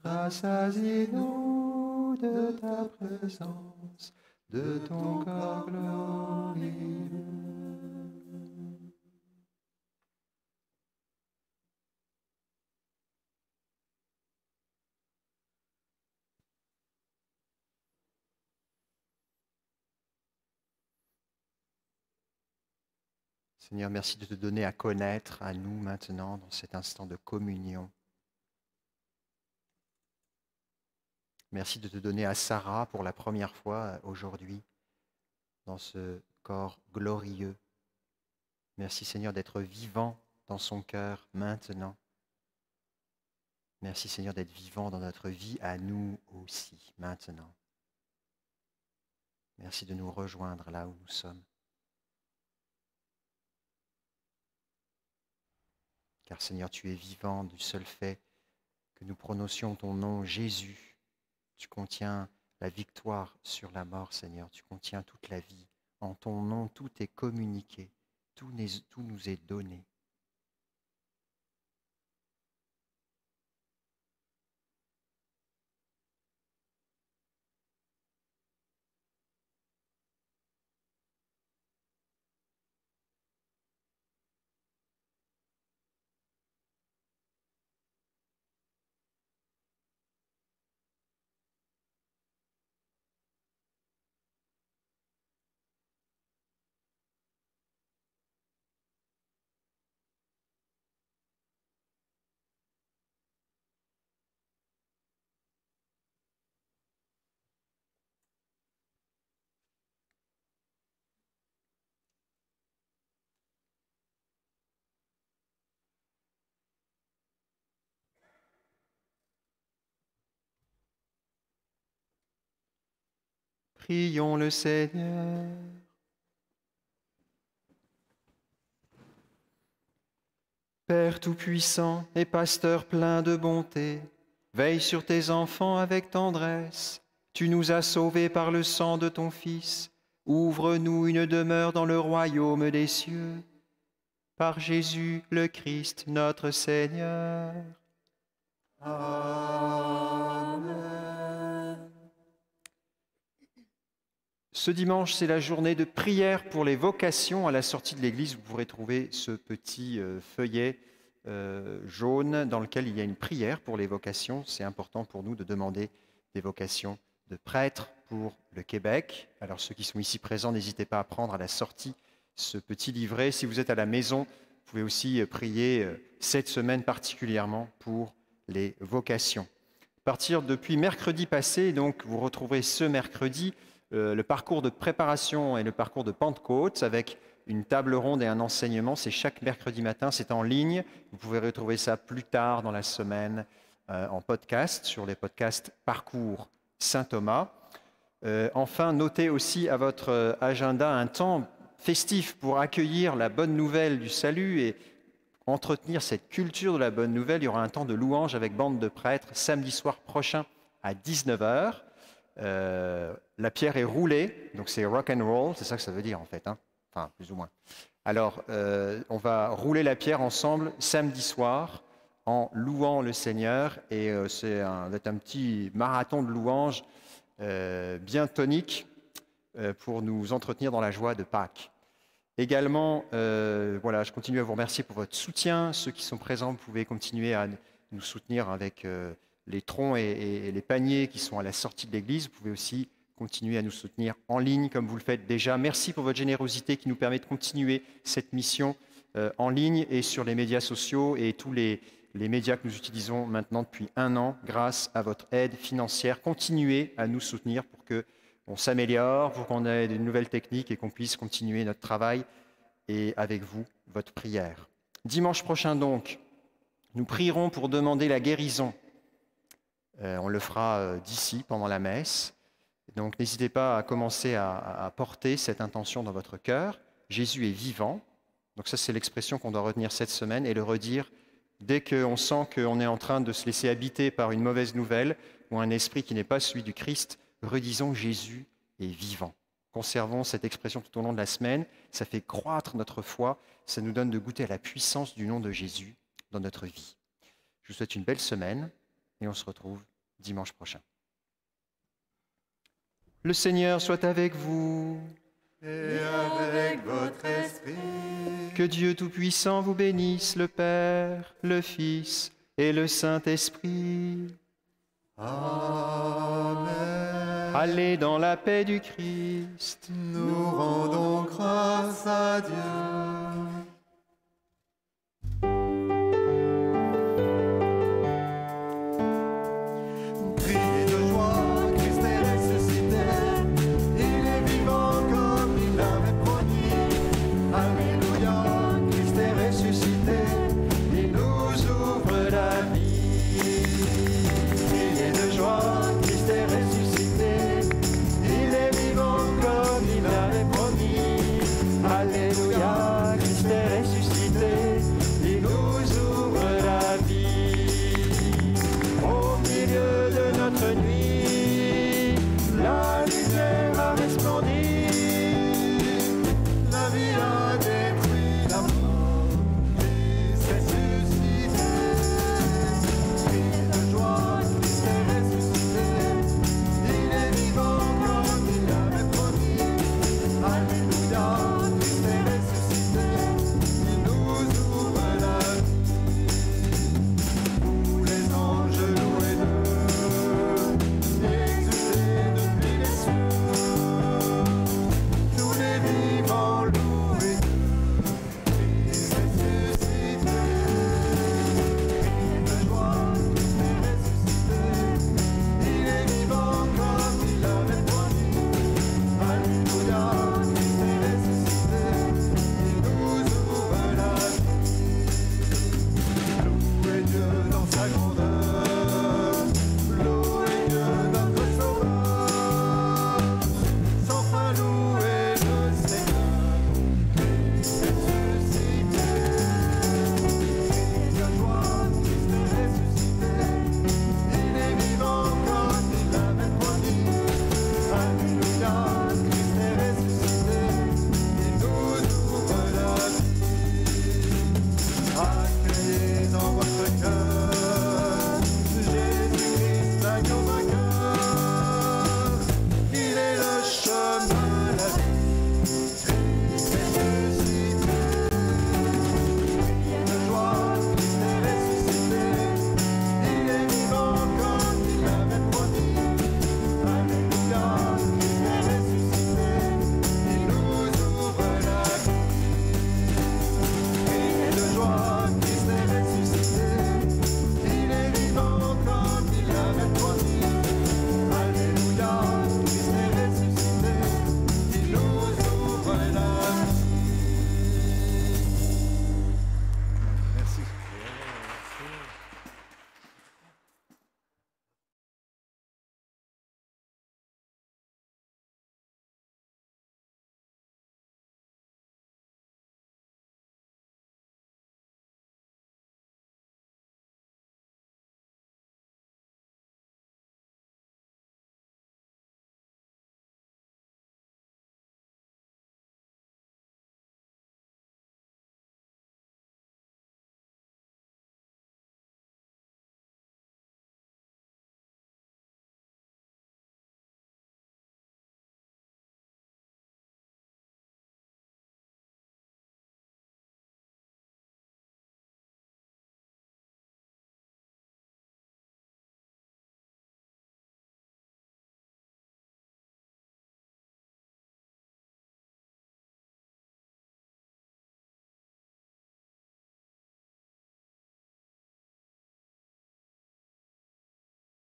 Rassasie-nous de ta présence, de ton corps glorieux. Seigneur, merci de te donner à connaître à nous maintenant dans cet instant de communion. Merci de te donner à Sarah pour la première fois aujourd'hui dans ce corps glorieux. Merci Seigneur d'être vivant dans son cœur maintenant. Merci Seigneur d'être vivant dans notre vie à nous aussi maintenant. Merci de nous rejoindre là où nous sommes. Car Seigneur, tu es vivant du seul fait que nous prononcions ton nom Jésus. Tu contiens la victoire sur la mort, Seigneur. Tu contiens toute la vie. En ton nom, tout est communiqué. Tout nous est donné. Prions le Seigneur. Père Tout-Puissant et Pasteur plein de bonté, veille sur tes enfants avec tendresse. Tu nous as sauvés par le sang de ton Fils. Ouvre-nous une demeure dans le royaume des cieux. Par Jésus le Christ, notre Seigneur. Amen. Ce dimanche, c'est la journée de prière pour les vocations. À la sortie de l'église, vous pourrez trouver ce petit feuillet jaune dans lequel il y a une prière pour les vocations. C'est important pour nous de demander des vocations de prêtres pour le Québec. Alors ceux qui sont ici présents, n'hésitez pas à prendre à la sortie ce petit livret. Si vous êtes à la maison, vous pouvez aussi prier cette semaine particulièrement pour les vocations. À partir depuis mercredi passé, donc vous retrouverez ce mercredi le parcours de préparation et le parcours de Pentecôte avec une table ronde et un enseignement. C'est chaque mercredi matin, c'est en ligne. Vous pouvez retrouver ça plus tard dans la semaine en podcast, sur les podcasts Parcours Saint-Thomas. Enfin, notez aussi à votre agenda un temps festif pour accueillir la bonne nouvelle du salut et entretenir cette culture de la bonne nouvelle. Il y aura un temps de louange avec bande de prêtres samedi soir prochain à 19h. La pierre est roulée, donc c'est rock and roll, c'est ça que ça veut dire en fait, hein, enfin plus ou moins. Alors, on va rouler la pierre ensemble samedi soir en louant le Seigneur et ça va être un petit marathon de louanges bien tonique pour nous entretenir dans la joie de Pâques. Également, voilà, je continue à vous remercier pour votre soutien. Ceux qui sont présents, vous pouvez continuer à nous soutenir avec les troncs et les paniers qui sont à la sortie de l'église. Vous pouvez aussi continuer à nous soutenir en ligne comme vous le faites déjà. Merci pour votre générosité qui nous permet de continuer cette mission en ligne et sur les médias sociaux et tous les médias que nous utilisons maintenant depuis 1 an grâce à votre aide financière. Continuez à nous soutenir pour qu'on s'améliore, pour qu'on ait de nouvelles techniques et qu'on puisse continuer notre travail et avec vous, votre prière. Dimanche prochain donc, nous prierons pour demander la guérison. On le fera d'ici pendant la messe. donc n'hésitez pas à commencer à porter cette intention dans votre cœur. Jésus est vivant. Donc ça, c'est l'expression qu'on doit retenir cette semaine et le redire dès qu'on sent qu'on est en train de se laisser habiter par une mauvaise nouvelle ou un esprit qui n'est pas celui du Christ. Redisons Jésus est vivant. Conservons cette expression tout au long de la semaine. Ça fait croître notre foi. Ça nous donne de goûter à la puissance du nom de Jésus dans notre vie. Je vous souhaite une belle semaine et on se retrouve dimanche prochain. Le Seigneur soit avec vous. Et avec votre esprit. Que Dieu Tout-Puissant vous bénisse, le Père, le Fils et le Saint-Esprit. Amen. Allez dans la paix du Christ. Nous rendons grâce à Dieu.